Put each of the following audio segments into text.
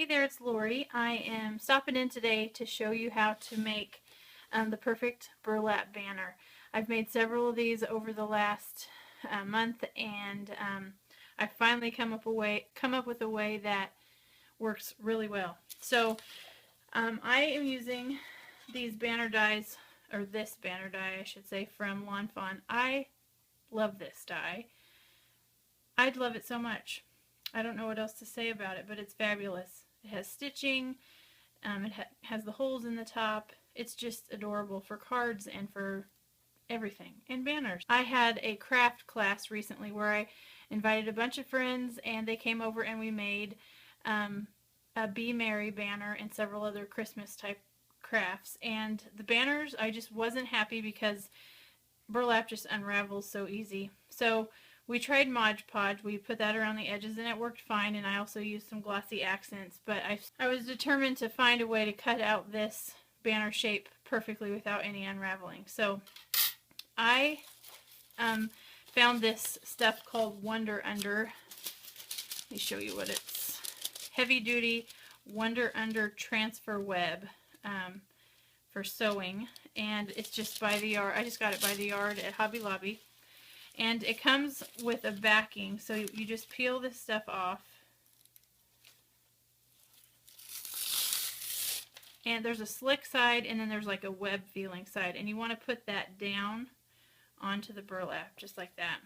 Hey there, it's Lori. I am stopping in today to show you how to make the perfect burlap banner. I've made several of these over the last month, and I finally come up with a way that works really well. So I am using these banner dies, or this banner die I should say, from Lawn Fawn. I love this die. I'd love it so much. I don't know what else to say about it, but it's fabulous. It has stitching, it has the holes in the top. It's just adorable for cards and for everything, and banners. I had a craft class recently where I invited a bunch of friends, and they came over and we made a Be Merry banner and several other Christmas type crafts. And the banners, I just wasn't happy because burlap just unravels so easy. So we tried Mod Podge. We put that around the edges and it worked fine, and I also used some glossy accents, but I was determined to find a way to cut out this banner shape perfectly without any unraveling. So I found this stuff called Wonder Under. Let me show you what it's. Heavy duty Wonder Under transfer web for sewing, and it's just by the yard. I just got it by the yard at Hobby Lobby. And it comes with a backing, so you just peel this stuff off. And there's a slick side, and then there's like a web feeling side. And you want to put that down onto the burlap, just like that.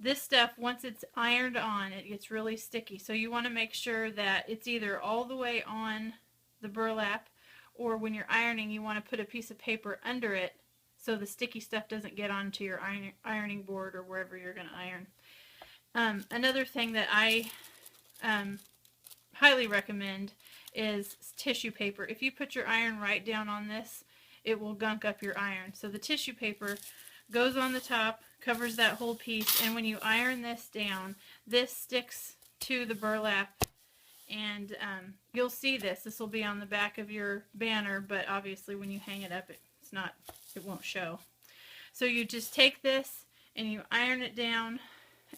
This stuff, once it's ironed on, it gets really sticky. So you want to make sure that it's either all the way on the burlap, or when you're ironing, you want to put a piece of paper under it so the sticky stuff doesn't get onto your ironing board or wherever you're going to iron. Another thing that I highly recommend is tissue paper. If you put your iron right down on this, it will gunk up your iron. So the tissue paper goes on the top, covers that whole piece, and when you iron this down, this sticks to the burlap, and you'll see this. This will be on the back of your banner, but obviously when you hang it up, it won't show. So you just take this and you iron it down,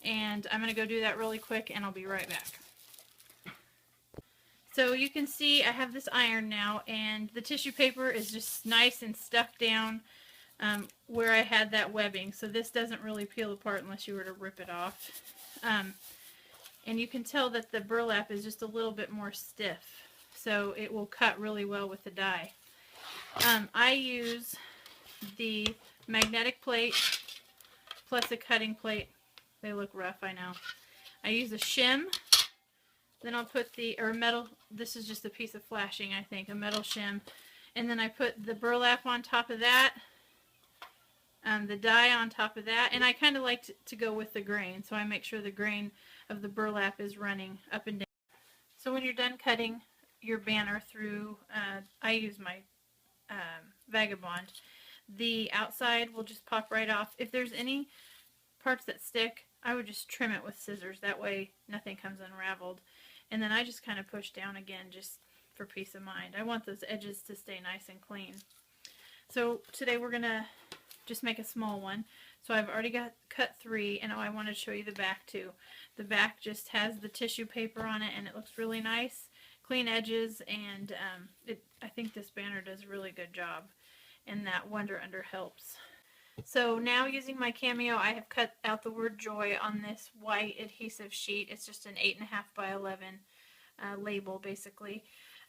and I'm going to go do that really quick and I'll be right back. So you can see I have this iron now, and the tissue paper is just nice and stuck down where I had that webbing, so this doesn't really peel apart unless you were to rip it off. And you can tell that the burlap is just a little bit more stiff, so it will cut really well with the die. I use the magnetic plate plus a cutting plate. They look rough, I know. I use a shim, then I'll put metal, this is just a piece of flashing, I think, a metal shim, and then I put the burlap on top of that, the die on top of that, and I kind of like to go with the grain, so I make sure the grain of the burlap is running up and down. So when you're done cutting your banner through, I use my Vagabond, the outside will just pop right off. If there's any parts that stick, I would just trim it with scissors. That way nothing comes unraveled. And then I just kind of push down again just for peace of mind. I want those edges to stay nice and clean. So today we're going to just make a small one. So I've already cut 3, and I want to show you the back too. The back just has the tissue paper on it, and it looks really nice. Clean edges, and I think this banner does a really good job, and that Wonder Under helps. So now, using my Cameo, I have cut out the word joy on this white adhesive sheet. It's just an 8.5 by 11 label, basically.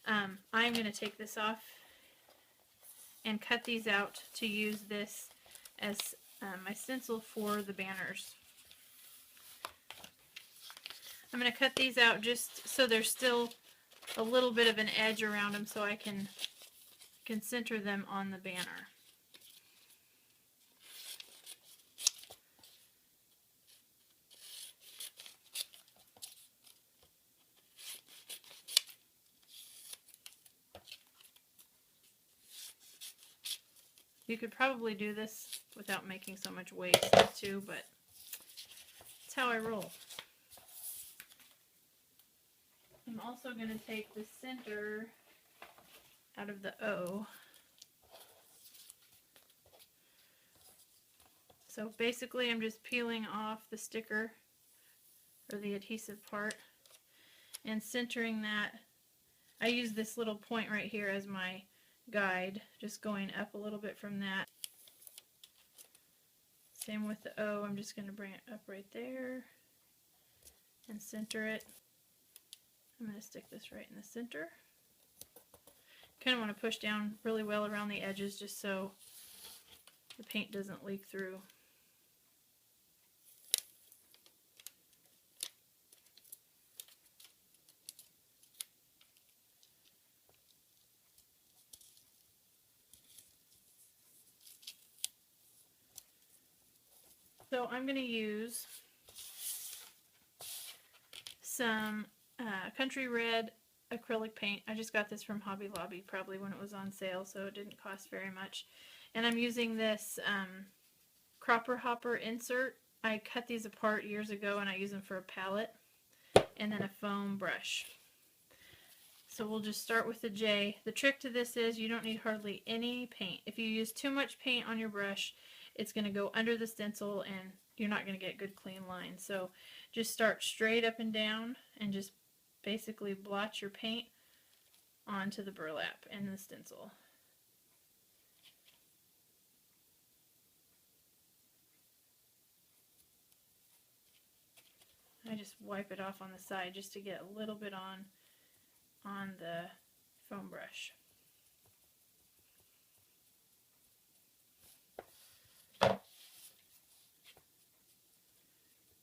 I'm going to take this off and cut these out to use this as my stencil for the banners. I'm going to cut these out just so there's still a little bit of an edge around them, so I can center them on the banner. You could probably do this without making so much waste too, but that's how I roll. I'm also going to take the center out of the O. So basically I'm just peeling off the sticker or the adhesive part and centering that I use this little point right here as my guide, just going up a little bit from that. Same with the O, I'm just going to bring it up right there and center it. I'm going to stick this right in the center. Kind of want to push down really well around the edges just so the paint doesn't leak through. So I'm going to use some Country Red acrylic paint. I just got this from Hobby Lobby probably when it was on sale, so it didn't cost very much. And I'm using this Cropper Hopper insert. I cut these apart years ago and I use them for a palette, and then a foam brush. So we'll just start with the J. The trick to this is you don't need hardly any paint. If you use too much paint on your brush, it's going to go under the stencil and you're not going to get good clean lines. So just start straight up and down and just basically blotch your paint onto the burlap and the stencil. I just wipe it off on the side just to get a little bit on the foam brush.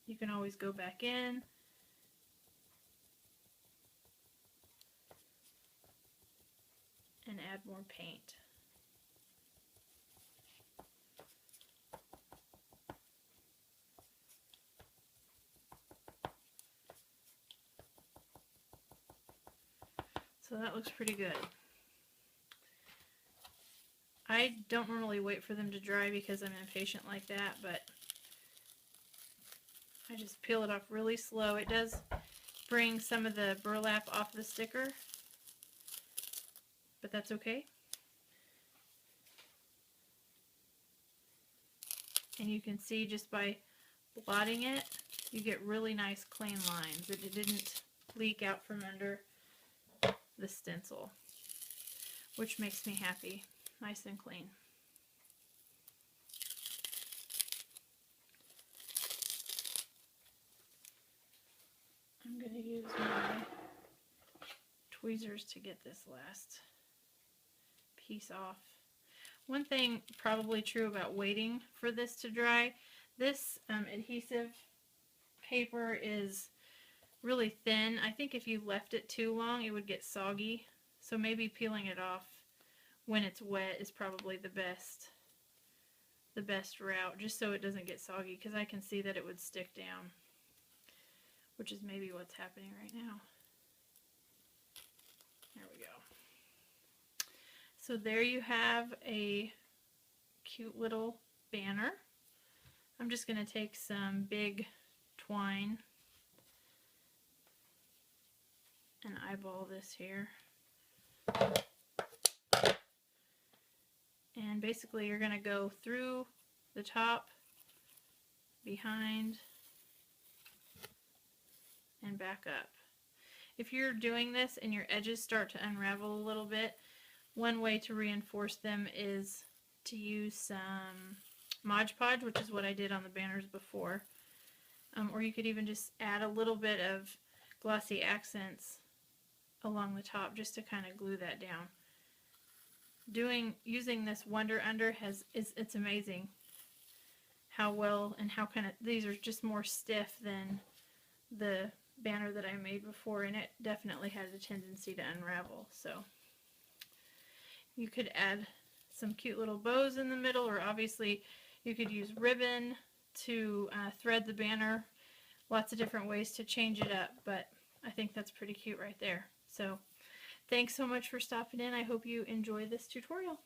You can always go back in and add more paint. So that looks pretty good. I don't normally wait for them to dry because I'm impatient like that, but I just peel it off really slow. It does bring some of the burlap off the sticker, but that's okay. And you can see just by blotting it, you get really nice clean lines. It didn't leak out from under the stencil, which makes me happy. Nice and clean. I'm going to use my tweezers to get this last piece off. One thing probably true about waiting for this to dry, this adhesive paper is really thin. I think if you left it too long it would get soggy, so maybe peeling it off when it's wet is probably the best route, just so it doesn't get soggy, because I can see that it would stick down, which is maybe what's happening right now. There we go. So there you have a cute little banner. I'm just going to take some big twine and eyeball this here. And basically you're going to go through the top, behind, and back up. If you're doing this and your edges start to unravel a little bit, one way to reinforce them is to use some Mod Podge, which is what I did on the banners before. Or you could even just add a little bit of glossy accents along the top just to kind of glue that down. Using this Wonder Under it's amazing how well and how kind of, these are just more stiff than the banner that I made before, and it definitely has a tendency to unravel. So you could add some cute little bows in the middle, or obviously you could use ribbon to thread the banner. Lots of different ways to change it up, but I think that's pretty cute right there. So thanks so much for stopping in. I hope you enjoy this tutorial.